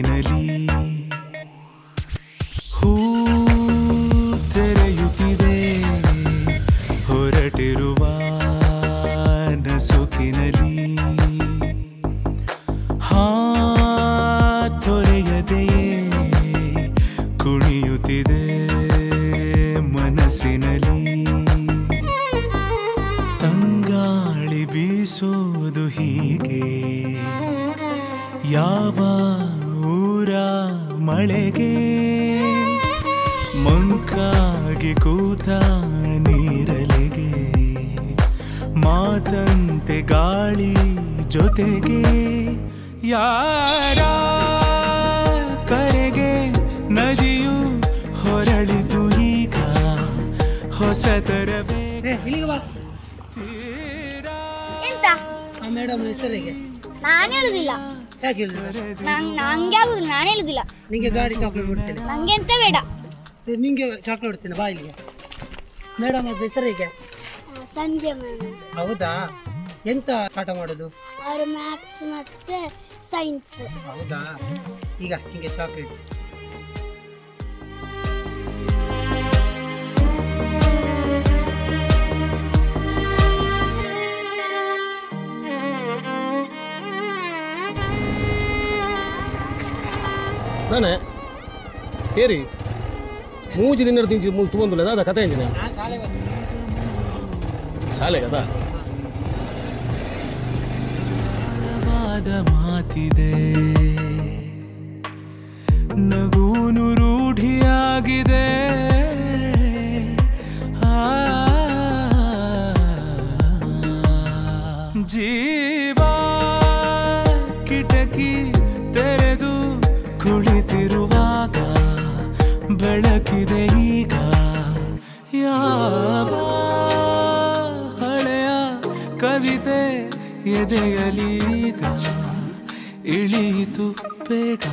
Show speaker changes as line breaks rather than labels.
ಮನಸ್ಸಿನಲ್ಲಿ ಹೂ ತೆರೆಯುತ್ತಿದೆ ಹೊರಟಿರುವ ನಸುಕಿನಲ್ಲಿ ತೊರೆಯದೆಯೇ ಕುಣಿಯುತ್ತಿದೆ ಮನಸ್ಸಿನಲ್ಲಿ ತಂಗಾಳಿ ಬೀಸೋದು ಹೀಗೆ ಯಾವ ಊರ ಮಳೆಗೆ ಮಂಕಾಗಿ ಕೂತ ನೀರಲೆಗೆ ಮಾತಂತೆ ಗಾಳಿ ಜೊತೆಗೆ ಯಾರ ಕರೆಗೆ ನದಿಯು ಹೊರಳಿತು ಈಗ ಹೊಸತರವೇ
ಮೇಡಮ್ ಹೆಸರಿಗೆ
ನಾನು ಹೇಳುದಿಲ್ಲ.
ಯಾಕೆ ಹೇಳುದಿಲ್ಲ?
ನಂಗೆ ಆಗುದು, ನಾನು ಹೇಳುದಿಲ್ಲ.
ನಿಂಗೆ ಗಾಡಿ ಚಾಕ್ಲೇಟ್ ಕೊಡ್ತೇನೆ.
ನಂಗೆ ಎಂತ ಬೇಡ.
ನಿಂಗೆ ಚಾಕ್ಲೇಟ್ ಕೊಡ್ತೇನೆ ಬಾ ಇಲ್ಲಿಗೆ. ಮೇಡಮ್ ಅದು ಹೆಸರಿಗೆ
ಸಂಜೆ ಮೇಡಮ್.
ಹೌದಾ? ಎಂತ ಪಾಠ ಮಾಡೋದು?
ಅವರು ಮ್ಯಾಥ್ಸ್ ಮತ್ತೆ ಸೈನ್ಸ್.
ಹೌದಾ? ಈಗ ನಿಂಗೆ ಚಾಕ್ಲೇಟ್.
ನಾನೇ ಏರಿ ಮೂಜಿ ದಿನ ತಿಂಚಿ ತುಗೊಂದುಲ್ಲ ಅದ ಕತೆ ಎಂಜಿನ ಶಾಲೆ ಕದಾ
ಮಾತಿದೆ ನಗೂನು ರೂಢಿಯಾಗಿದೆ ಜೀವ ಕಿಟಕಿ ತೆರೆದು ಕುಳಿತಿರುವಾಗ ಬೆಳಕಿದೆ ಈಗ ಯಾವ ಹಳೆಯ ಕವಿತೆ ಎದೆಯಲೀಗ ಇಳಿಯಿತು ಬೇಗ